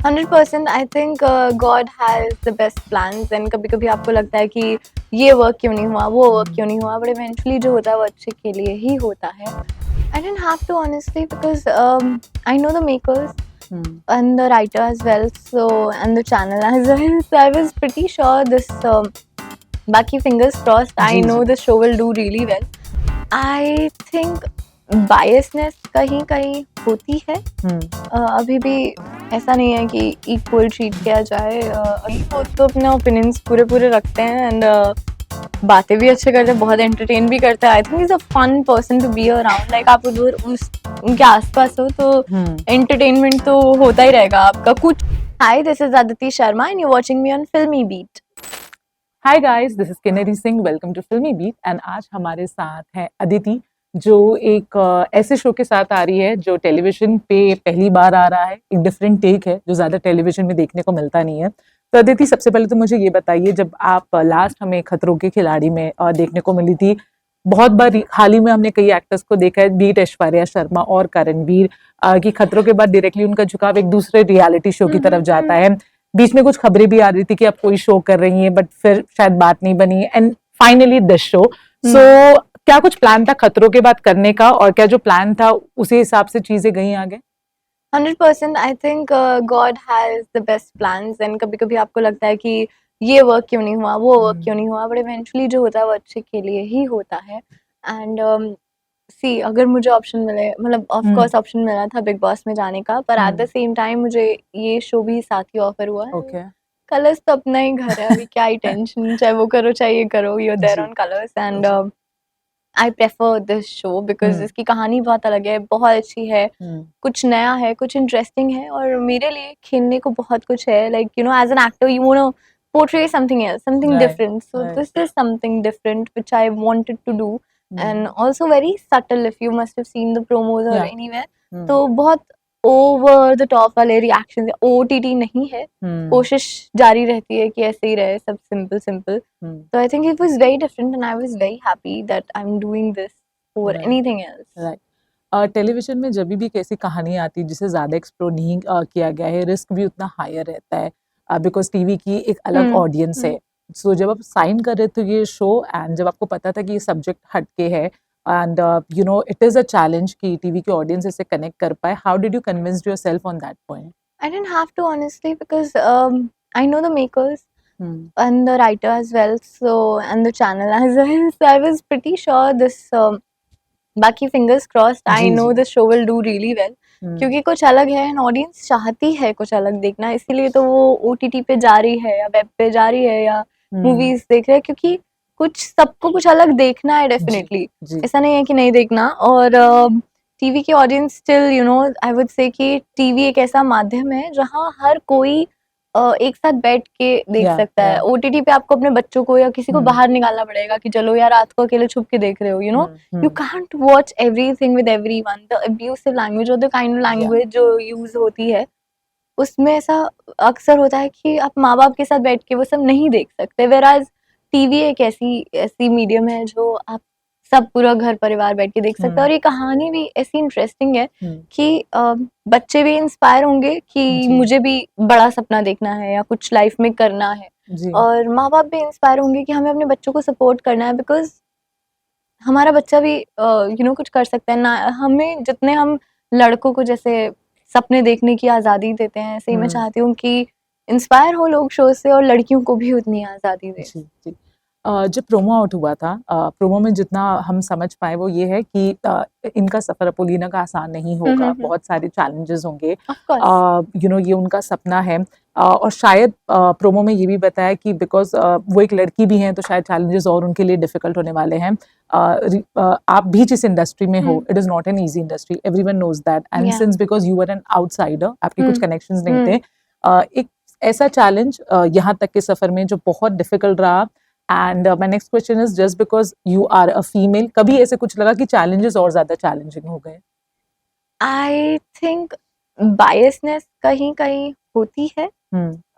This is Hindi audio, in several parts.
100% I think God has the best plans and कभी कभी आपको लगता है कि ये वर्क क्यों नहीं हुआ, वो वर्क क्यों नहीं हुआ, बट इवेंचुअली जो होता है वो अच्छे के लिए ही होता है. आई didn't have to honestly because I know the makers and the writer as well, so and the channel as well. So I was pretty sure this. Baki fingers crossed. I ji, know ji. the show will do really well. I think biasness कहीं कहीं होती है. अभी भी ऐसा नहीं है कि इक्वल ट्रीट किया जाए. वो तो अपने ओपिनियंस पूरे पूरे रखते हैं एंड बातें भी अच्छे करते हैं, बहुत एंटरटेन भी करते हैं. I think is a fun person to be around. Like आप उधर उनके आसपास हो तो एंटरटेनमेंट तो होता ही रहेगा आपका कुछ. Hi, this is Aditi Sharma and you watching me on Filmibeat. Hi guys, this is Kinnari Singh. Welcome to Filmibeat. And आज हमारे साथ है अदिति, जो एक ऐसे शो के साथ आ रही है जो टेलीविजन पे पहली बार आ रहा है. एक डिफरेंट टेक है जो ज्यादा टेलीविजन में देखने को मिलता नहीं है. तो अदिति, सबसे पहले तो मुझे ये बताइए, जब आप लास्ट हमें खतरों के खिलाड़ी में देखने को मिली थी, बहुत बार हाल ही में हमने कई एक्टर्स को देखा है, बीट ऐश्वर्या शर्मा और करणवीर, कि खतरों के बाद डायरेक्टली उनका झुकाव एक दूसरे रियलिटी शो की तरफ जाता है. बीच में कुछ खबरें भी आ रही थी कि आप कोई शो कर रही हैं, बट फिर शायद बात नहीं बनी, एंड फाइनली दिस शो. सो क्या कुछ प्लान था खतरों के बाद करने का, और क्या जो प्लान था उसी हिसाब से चीजें गई आगे? 100% I think God has the best plans and कभी कभी आपको लगता है कि ये वर्क क्यों नहीं हुआ, वो वर्क क्यों नहीं हुआ, बट इवेंचुअली जो होता है वो अच्छे के लिए ही होता है. एंड सी, अगर मुझे ऑप्शन मिले, मतलब ऑफ कोर्स ऑप्शन मिला था बिग बॉस में जाने का, पर एट द सेम टाइम मुझे ये शो भी साथ ही ऑफर हुआ है. ओके. कलर्स तो अपना ही घर है, अभी क्या ही टेंशन. चाहे वो करो चाहे ये करो, यू देयर जी. On Colors and I prefer this show because इसकी कहानी बहुत अलग है, बहुत अच्छी है, कुछ नया है, कुछ इंटरेस्टिंग है, और मेरे लिए खेलने को बहुत कुछ है. Like you know, as an actor you want to portray something else, something Right, different. So right. this is something different which I wanted to do, and also very subtle. If you must have seen the promos or Yeah. anywhere, तो बहुत ओवर द टॉप वाले रिएक्शन. OTT नहीं है, कोशिश जारी रहती है कि ऐसे ही रहे सब simple simple. So I think it was very different and I was very happy that I'm doing this over Right. anything else. Right. Television में जब भी कैसी कहानी आती है जिसे ज्यादा एक्सप्लोर नहीं किया गया है, रिस्क भी उतना हायर रहता है, बिकॉज टीवी की एक अलग ऑडियंस है. सो जब आप साइन कर रहे थे ये शो, एंड जब आपको पता था कि ये सब्जेक्ट हटके है, and you know it is a challenge कि टीवी की ऑडियंस इसे कनेक्ट कर पाए, how did you convince yourself on that point? I didn't have to honestly because I know the makers and the writer as well, so and the channel as well. So I was pretty sure this. बाकी fingers crossed. I know the show will do really well, क्योंकि कुछ अलग है एंड ऑडियंस चाहती है कुछ अलग देखना, इसीलिए तो वो OTT पे जा रही है या वेब पे जा रही है या मूवीज देख रहे हैं, क्योंकि कुछ सबको कुछ अलग देखना है डेफिनेटली. ऐसा नहीं है कि नहीं देखना. और टीवी की audience still, you know, I would say कि टीवी एक ऐसा माध्यम है जहाँ हर कोई एक साथ बैठ के देख सकता है. OTT पे आपको अपने बच्चों को या किसी को बाहर निकालना पड़ेगा कि चलो यार रात को अकेले छुप के देख रहे हो, you know. You can't watch everything with everyone. The abusive language or the kind of language जो यूज होती है, उसमें ऐसा अक्सर होता है कि आप माँ बाप के साथ बैठ के वो सब नहीं देख सकते. whereas टीवी एक ऐसी मीडियम है जो आप सब पूरा घर परिवार बैठ के देख सकते हैं. और ये कहानी भी ऐसी इंटरेस्टिंग है कि बच्चे भी इंस्पायर होंगे कि मुझे भी बड़ा सपना देखना है या कुछ लाइफ में करना है, और माँ बाप भी इंस्पायर होंगे कि हमें अपने बच्चों को सपोर्ट करना है, बिकॉज हमारा बच्चा भी यू नो कुछ कर सकता है ना. हमें जितने हम लड़कों को जैसे सपने देखने की आज़ादी देते हैं, ऐसे ही मैं चाहती हूँ कि इंस्पायर हो लोग शो से और लड़कियों को भी उतनी आज़ादी दें. जब प्रोमो आउट हुआ था, प्रोमो में जितना हम समझ पाए वो ये है कि इनका सफर अपोलिना का आसान नहीं होगा, बहुत सारे चैलेंजेस होंगे, यू नो ये उनका सपना है. और शायद प्रोमो में ये भी बताया कि बिकॉज वो एक लड़की भी हैं तो शायद चैलेंजेस और उनके लिए डिफिकल्ट होने वाले हैं. आप भी जिस इंडस्ट्री में हो, it is not an easy industry, everyone knows that, and since because you are an outsider, आपके कुछ कनेक्शंस नहीं थे, एक ऐसा चैलेंज यहाँ तक के सफर में जो बहुत डिफिकल्ट रहा. And my next question is, just because you are a female, कभी ऐसे कुछ लगा कि चैलेंजेस और ज्यादा चैलेंजिंग हो गए? आई थिंक बायसनेस कहीं कहीं होती है.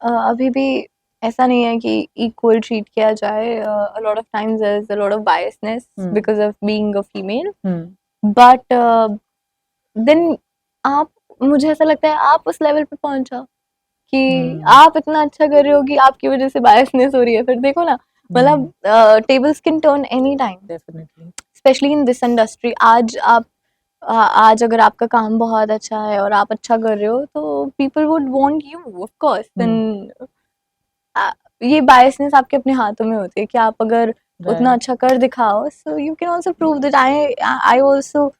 अभी भी ऐसा नहीं है कि इक्वल ट्रीट किया जाए. a lot of times there is a lot of biasness because of being a female. but then आप, मुझे ऐसा लगता है आप उस लेवल पे पहुंच जाओ कि आप इतना अच्छा कर रहे हो कि आपकी वजह से बायसनेस हो रही है, फिर देखो ना, मतलब tables can turn any time, definitely especially in this industry. आज अगर आपका काम बहुत अच्छा है और आप अच्छा कर रहे हो तो people would want you, of course. And ये बायसनेस आपके अपने हाथों में होती है कि आप अगर उतना अच्छा कर दिखाओ, so you can also prove that I also,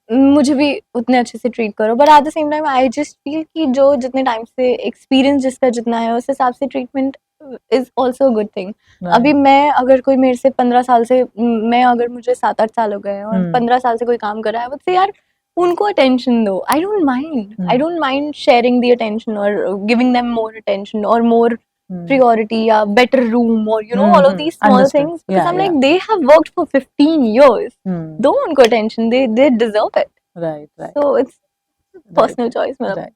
मुझे भी उतने अच्छे से ट्रीट करो, but at the same time I just feel कि जो जितने टाइम से एक्सपीरियंस जिसका जितना है उस हिसाब से treatment is also good thing. अभी मैं अगर कोई मेरे से 15 साल से, मैं अगर मुझे 7-8 साल हो गए हैं और 15 साल से कोई काम कर रहा है, मुझसे यार उनको अटेंशन दो. I don't mind sharing the attention और गिविंग देम मोर अटेंशन और मोर priority, better room, or all of these small Understood. things, because I'm like, they have worked for 15 years. Do उनको attention, they deserve it. right. So it's personal choice. मतलब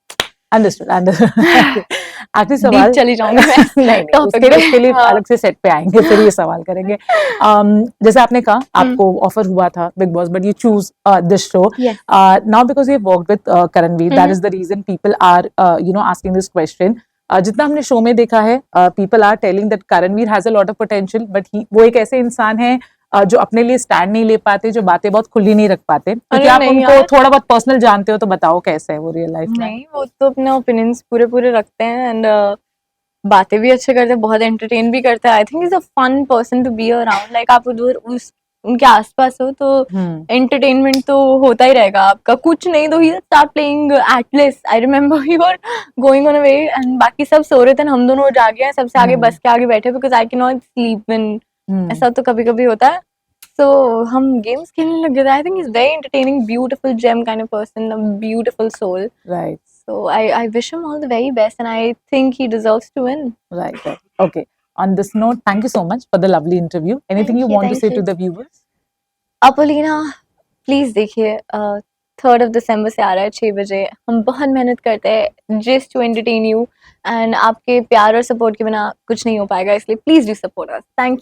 अंडरस्टूड आखिरी deep सवाल चली जाऊंगी मैं नहीं topic उसके लिए हाँ. अलग से सेट पे आएंगे, फिर ये सवाल करेंगे. जैसे आपने कहा आपको ऑफर हुआ था Bigg Boss, but you choose this show now because you have worked with Karanveer. That is the reason people are asking this question. जितना हमने शो में देखा है, people are telling that Karanveer has a lot of potential, but वो एक ऐसे इंसान है जो अपने लिए स्टैंड नहीं ले पाते, जो बातें बहुत खुली नहीं रख पाते. क्योंकि आप उनको थोड़ा बहुत पर्सनल जानते हो, तो बताओ कैसे है वो रियल लाइफ में. नहीं, वो तो अपने ओपिनियंस पूरे रखते हैं एंड बातें भी अच्छे करते हैं, बहुत एंटरटेन भी करते हैं. I think is a fun person to be around. Like आप उधर उनके आसपास हो तो एंटरटेनमेंट तो होता ही रहेगा आपका. कुछ नहीं तो he start playing Atlas. I remember we were going on a way and बाकी सब सो रहे थे, हम दोनों जागे हैं सबसे आगे, बस के आगे बैठे, because I can not sleep when, ऐसा तो कभी कभी होता है. So हम games खेलने लग गए. I think he's very entertaining, beautiful gem kind of person, a beautiful soul. Right. So I wish him all the very best, and I think he deserves to win. Right. Okay. On this note, thank you so much for the lovely interview. Anything you want to say to the viewers? अपोलिना, प्लीज देखिए, 3rd of December से आ रहा है 6 बजे. हम बहुत मेहनत करते हैं just to entertain you, and आपके प्यार और सपोर्ट के बिना कुछ नहीं हो पाएगा, इसलिए please do support us. Thank you.